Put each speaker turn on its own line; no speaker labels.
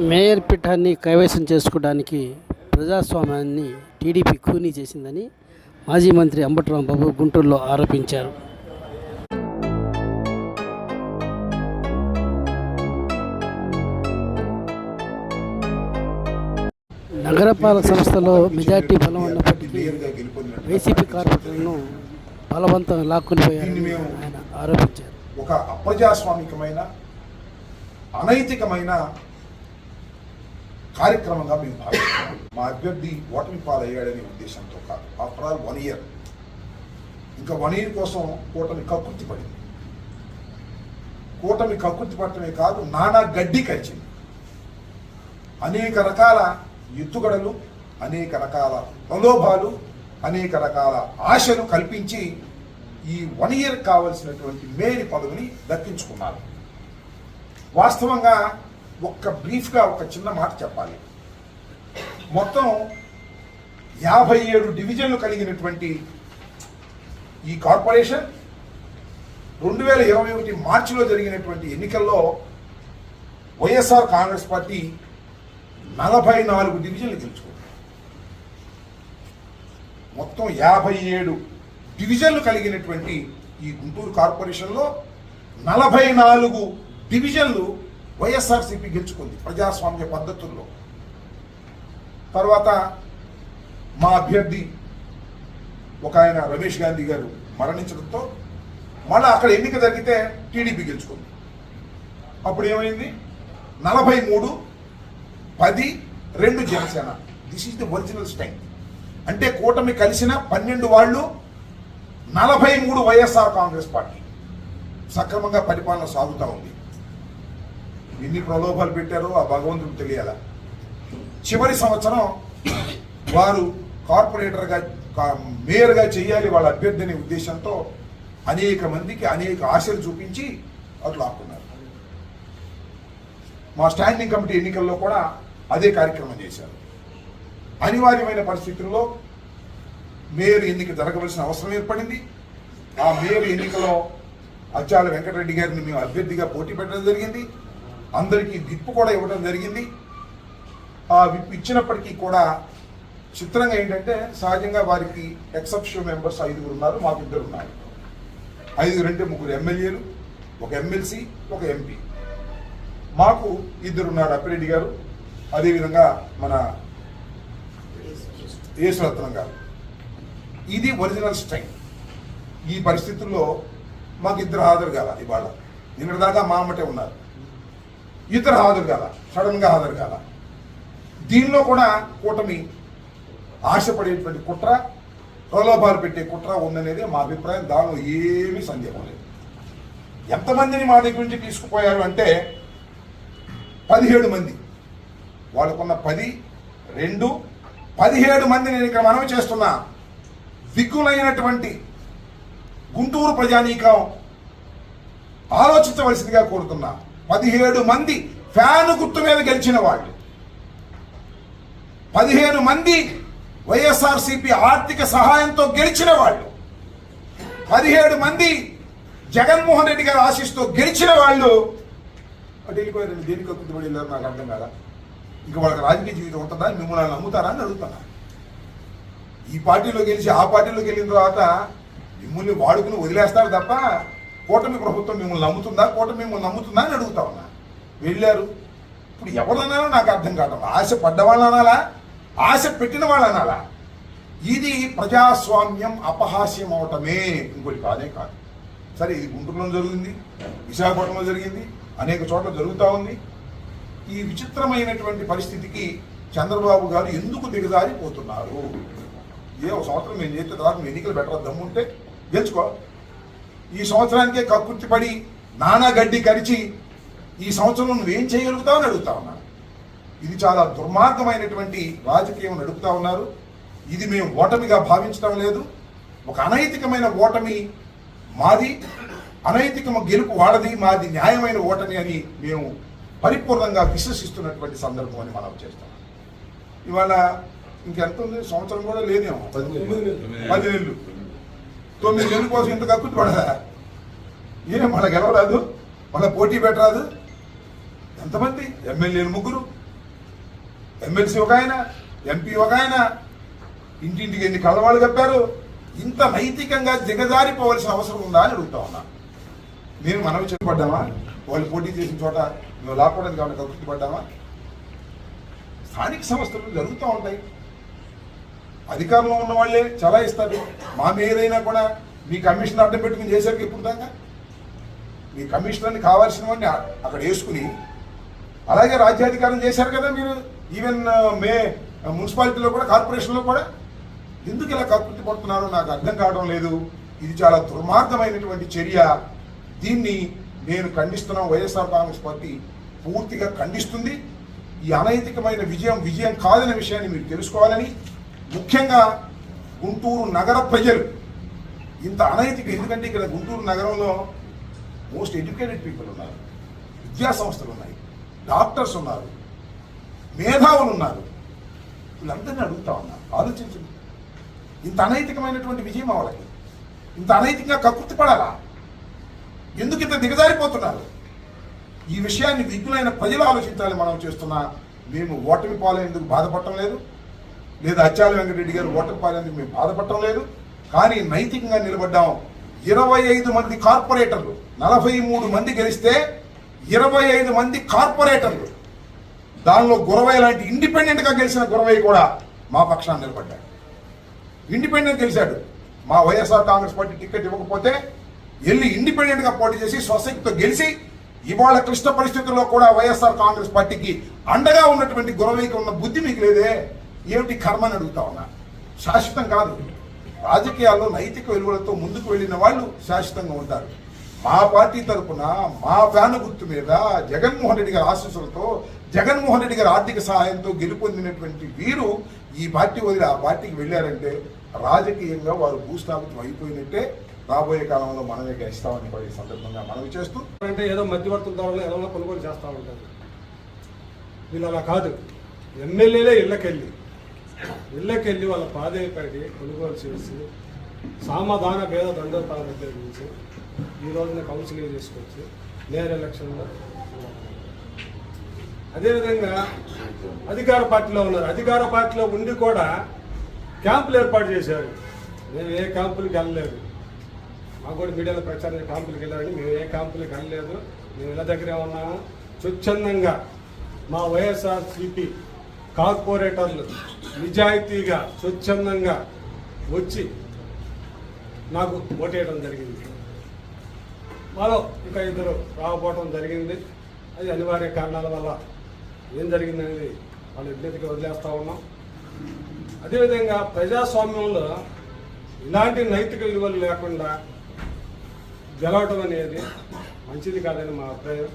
Mayor పీఠాన్ని కైవసం చేసుకోవడానికి ప్రజాస్వామ్యాన్ని టీడీపీ ఖూనీ చేసిందని మాజీ మంత్రి అంబటి రాంబాబు గుంటూరులో ఆరోపించారు. నగరపాలక సంస్థలో మెజార్టీ బలం ఉన్నప్పటికీ వైసీపీ కార్పొరేటర్లను బలవంతం లాక్కుని పోయారని ఆయన ఆరోపించారు.
ఒక అప్రజాస్వామికమైన అనైతికమైన కార్యక్రమంగా మేము భావిస్తున్నాం. మా అభ్యర్థి ఓటమి పాలయ్యాడనే ఉద్దేశంతో కాదు. ఆఫ్టర్ ఆల్ 1 year, ఇంకా 1 year కోసం కూటమి కక్కుర్తి పడింది. కూటమి కక్కుర్తి పడటమే కాదు, నానా గడ్డి కరిచింది. అనేక రకాల ఎత్తుగడలు, అనేక రకాల ప్రలోభాలు, అనేక రకాల ఆశలు కల్పించి ఈ 1 year కావలసినటువంటి మేయర్ పదవిని దక్కించుకున్నారు. వాస్తవంగా బ్రీఫ్గా ఒక చిన్న మాట చెప్పాలి. మొత్తం 57 డివిజన్లు కలిగినటువంటి ఈ కార్పొరేషన్ 2021 మార్చిలో జరిగినటువంటి ఎన్నికల్లో వైఎస్ఆర్ కాంగ్రెస్ పార్టీ 44 డివిజన్లు గెలుచుకుంది. మొత్తం 57 డివిజన్లు కలిగినటువంటి ఈ గుంటూరు కార్పొరేషన్లో 44 డివిజన్లు వైఎస్ఆర్సీపీ గెలుచుకుంది ప్రజాస్వామ్య పద్ధతుల్లో. తర్వాత మా అభ్యర్థి ఒక ఆయన రమేష్ గాంధీ గారు మరణించడంతో మళ్ళీ అక్కడ ఎన్నిక జరిగితే టీడీపీ గెలుచుకుంది. అప్పుడు ఏమైంది? 43-10-2 Janasena. This is the original style. అంటే కూటమి కలిసిన 12 వాళ్ళు, 43 వైఎస్ఆర్ కాంగ్రెస్ పార్టీ. సక్రమంగా పరిపాలన సాగుతూ ఉంది. ఎన్ని ప్రలోభాలు పెట్టారో ఆ భగవంతుడికి తెలియాల. చివరి సంవత్సరం వారు కార్పొరేటర్గా మేయర్గా చేయాలి వాళ్ళ అభ్యర్థి అనే ఉద్దేశంతో అనేక మందికి అనేక ఆశలు చూపించి అట్లా ఆపుకున్నారు. మా స్టాండింగ్ కమిటీ ఎన్నికల్లో కూడా అదే కార్యక్రమం చేశారు. అనివార్యమైన పరిస్థితుల్లో మేయర్ ఎన్నిక జరగవలసిన అవసరం ఏర్పడింది. ఆ మేయర్ ఎన్నికలో అచ్చాల వెంకటరెడ్డి గారిని మేము అభ్యర్థిగా పోటీ పెట్టడం జరిగింది. అందరికీ విప్పు కూడా ఇవ్వడం జరిగింది. ఆ విప్పు ఇచ్చినప్పటికీ కూడా చిత్రంగా ఏంటంటే, సహజంగా వారికి ఎక్సెప్షన్ మెంబర్స్ 5 ఉన్నారు, మాకు 2 ఉన్నారు. 5 అంటే 3 ఎమ్మెల్యేలు, ఒక ఎమ్మెల్సీ, ఒక ఎంపీ. మాకు 2 ఉన్నారు, అప్పిరెడ్డి గారు, అదేవిధంగా మన యేసురత్నం గారు. ఇది ఒరిజినల్ స్ట్రెంగ్త్. ఈ పరిస్థితుల్లో మాకు 2 హాజరు కాల. ఇవాళ నిన్నటిదాకా మా అమ్మటే ఉన్నారు. ఇతర హాజరు కాల, సడన్గా హాజరు కాల. దీనిలో కూడా కూటమి ఆశపడేటువంటి కుట్ర, ప్రలోభాలు పెట్టే కుట్ర ఉందనేది మా అభిప్రాయం. దానిలో ఏమీ సందేహం లేదు. ఎంతమందిని మా దగ్గర నుంచి తీసుకుపోయారు అంటే 17 మంది. వాళ్ళకున్న 17 మంది. నేను ఇక్కడ మనవి చేస్తున్నా, విగ్గులైనటువంటి గుంటూరు ప్రజానీకం ఆలోచించవలసిందిగా కోరుతున్నా. 17 మంది ఫ్యాను గుర్తు మీద గెలిచిన వాళ్ళు, 15 మంది వైఎస్ఆర్సీపీ ఆర్థిక సహాయంతో గెలిచిన వాళ్ళు, 17 మంది జగన్మోహన్ రెడ్డి గారు ఆశీస్సుతో గెలిచిన వాళ్ళు అటు వెళ్ళిపోయారు. దేనికి గుర్తుపడి వెళ్ళారు నాకు అర్థం కాదా. ఇక వాళ్ళకి రాజకీయ జీవితం ఉంటుందా? మిమ్మల్ని నమ్ముతారా అని అడుగుతున్నా. ఈ పార్టీలో గెలిచి ఆ పార్టీలోకి వెళ్ళిన తర్వాత మిమ్మల్ని వాడుకుని వదిలేస్తారు తప్ప కూటమి ప్రభుత్వం మిమ్మల్ని నమ్ముతుందా, కూటమి మిమ్మల్ని నమ్ముతుందా అని అడుగుతా ఉన్నా. వెళ్ళారు. ఇప్పుడు ఎవరన్నారో నాకు అర్థం కాదు. ఆశ పడ్డ వాళ్ళు అనాలా, ఆశ పెట్టిన వాళ్ళు అనాలా? ఇది ప్రజాస్వామ్యం అపహాస్యం అవటమే, ఇంకోటి కాదే కాదు. సరే, ఇది గుంటూరులో జరిగింది, విశాఖపట్నంలో జరిగింది, అనేక చోట్ల జరుగుతూ ఉంది. ఈ విచిత్రమైనటువంటి పరిస్థితికి చంద్రబాబు గారు ఎందుకు దిగజారిపోతున్నారు? ఒక సంవత్సరం మేము చేస్తే తర్వాత ఎన్నికలు పెట్టరా, దమ్ముంటే గెలుచుకో. ఈ సంవత్సరానికే కక్కుర్తి పడి నానా గడ్డి కరిచి ఈ సంవత్సరంలో నువ్వేం చేయగలుగుతావు అని అడుగుతా ఉన్నాను. ఇది చాలా దుర్మార్గమైనటువంటి రాజకీయం నడుపుతా ఉన్నారు. ఇది మేము ఓటమిగా భావించడం లేదు. ఒక అనైతికమైన ఓటమి మాది, అనైతిక గెలుపు వాడది, మాది న్యాయమైన ఓటమి అని మేము పరిపూర్ణంగా విశ్వసిస్తున్నటువంటి సందర్భం అని మనం చేస్తాం. ఇవాళ ఇంకెంత ఉంది? సంవత్సరం కూడా లేదేమో, 10 నెలలు. 9 నెలల కోసం ఇంత కక్కుర్తి పడదా? మళ్ళీ గెలవరాదు, మళ్ళీ పోటీ పెట్టరాదు. ఎంతమంది ఎమ్మెల్యేలు 3, ఎమ్మెల్సీ ఒక ఆయన, ఎంపీ ఒక ఆయన, ఇంటింటికి ఎన్ని కళ్ళవాళ్ళు కప్పారు. ఇంత నైతికంగా దిగజారిపోవలసిన అవసరం ఉందా అని అడుగుతా ఉన్నా. మేము మనవి చెప్పబడ్డామా? వాళ్ళు పోటీ చేసిన చోట మేము లాక్కోవడానికి కావాలి కక్కుర్తి పడ్డామా? స్థానిక సంస్థలు జరుగుతూ ఉంటాయి. అధికారంలో ఉన్న వాళ్ళే చలాయిస్తారు. మా ఏదైనా కూడా మీ కమిషన్ అడ్డం పెట్టుకుని చేశారు ఎప్పుడు దాకా? మీ కమిషనర్ని కావాల్సిన వాడిని అక్కడ వేసుకుని అలాగే రాజ్యాధికారం చేశారు కదా మీరు. ఈవెన్ మున్సిపాలిటీలో కూడా, కార్పొరేషన్లో కూడా. ఎందుకు ఇలా కక్కుర్తి పడుతున్నారో నాకు అర్థం కావడం లేదు. ఇది చాలా దుర్మార్గమైనటువంటి చర్య. దీన్ని నేను ఖండిస్తున్నాం. వైఎస్ఆర్ కాంగ్రెస్ పార్టీ పూర్తిగా ఖండిస్తుంది. ఈ అనైతికమైన విజయం కాదనే విషయాన్ని మీరు తెలుసుకోవాలని, ముఖ్యంగా గుంటూరు నగర ప్రజలు ఇంత అనైతిక, ఎందుకంటే ఇక్కడ గుంటూరు నగరంలో మోస్ట్ ఎడ్యుకేటెడ్ పీపుల్ ఉన్నారు, విద్యా సంస్థలు ఉన్నాయి, డాక్టర్స్ ఉన్నారు, మేధావులు ఉన్నారు. వీళ్ళందరినీ అడుగుతా ఉన్నారు, ఆలోచించండి. ఇంత అనైతికమైనటువంటి విజయం వాళ్ళకి ఇంత అనైతికంగా కక్కుర్తి పడాలా? ఎందుకు ఇంత దిగజారిపోతున్నారు? ఈ విషయాన్ని విజ్ఞులైన ప్రజలు ఆలోచించాలి. మనం చేస్తున్నా మేము ఓటమి పాలైనందుకు బాధపడటం లేదు, లేదా అచ్చాల వెంకటరెడ్డి గారు ఓటమి పాలైనందుకు మేము బాధపడటం లేదు. కానీ నైతికంగా నిలబడ్డాం. 25 మంది కార్పొరేటర్లు, 43 మంది గెలిస్తే 25 మంది కార్పొరేటర్లు, దానిలో గురవయ్య లాంటి ఇండిపెండెంట్గా గెలిచిన గురవయ్య కూడా మా పక్షాన్ని నిలబడ్డాడు. ఇండిపెండెంట్ గెలిచాడు. మా వైఎస్ఆర్ కాంగ్రెస్ పార్టీ టికెట్ ఇవ్వకపోతే వెళ్ళి ఇండిపెండెంట్గా పోటీ చేసి స్వశక్తితో గెలిచి ఇవాళ క్లిష్ట పరిస్థితుల్లో కూడా వైఎస్ఆర్ కాంగ్రెస్ పార్టీకి అండగా ఉన్నటువంటి గురవయ్యకి ఉన్న బుద్ధి మీకు లేదే? ఏమిటి కర్మ అని అడుగుతా ఉన్నా. శాశ్వతం కాదు. రాజకీయాల్లో నైతిక విలువలతో ముందుకు వెళ్ళిన వాళ్ళు శాశ్వతంగా ఉంటారు. మా పార్టీ తరఫున మా ఫ్యాను గుర్తు మీద జగన్మోహన్ రెడ్డి గారి ఆశీస్సులతో, జగన్మోహన్ రెడ్డి గారి ఆర్థిక సహాయంతో గెలుపొందినటువంటి వీరు ఈ పార్టీ వదిలి ఆ పార్టీకి వెళ్ళారంటే రాజకీయంగా వారు భూస్థాపితం అయిపోయినట్టే. రాబోయే కాలంలో మనమే గెలుస్తామని కూడా ఈ సందర్భంగా మనవి చేస్తూ,
అంటే ఏదో మధ్యవర్తుల ద్వారా ఎలా కొనుగోలు చేస్తూ ఉంటారు. వీళ్ళు అలా కాదు. ఎమ్మెల్యేలే ఇళ్ళకెళ్ళి వాళ్ళ ప్రాధాన్యపడి కొనుగోలు చేసి సామధాన భేద దండోపాల దగ్గర నుంచి ఈ రోజున కౌన్సిలింగ్ తీసుకొచ్చి నేర్ ఎలక్షన్లో, అదేవిధంగా అధికార పార్టీలో ఉన్నారు. అధికార పార్టీలో ఉండి కూడా క్యాంపులు ఏర్పాటు చేశారు. మేము ఏ క్యాంపులకి వెళ్ళలేదు. మాకు కూడా మీడియాలో ప్రచారం క్యాంపులకి వెళ్ళారని, మేము ఏ క్యాంపులకి వెళ్ళలేదు. మేము ఇళ్ళ దగ్గరే ఉన్నాము. స్వచ్ఛందంగా మా వైఎస్ఆర్సీపీ కార్పొరేటర్లు నిజాయితీగా స్వచ్ఛందంగా వచ్చి నాకు ఓటేయడం జరిగింది. మాలో ఇంకా ఇద్దరు రాకపోవడం జరిగింది. అది అనివార్య కారణాల వల్ల ఏం జరిగిందనేది వాళ్ళ విజ్ఞతకి వదిలేస్తూ ఉన్నాం. అదేవిధంగా ప్రజాస్వామ్యంలో ఇలాంటి నైతిక విలువలు లేకుండా గెలవటం అనేది మంచిది కాదని మా అభిప్రాయం.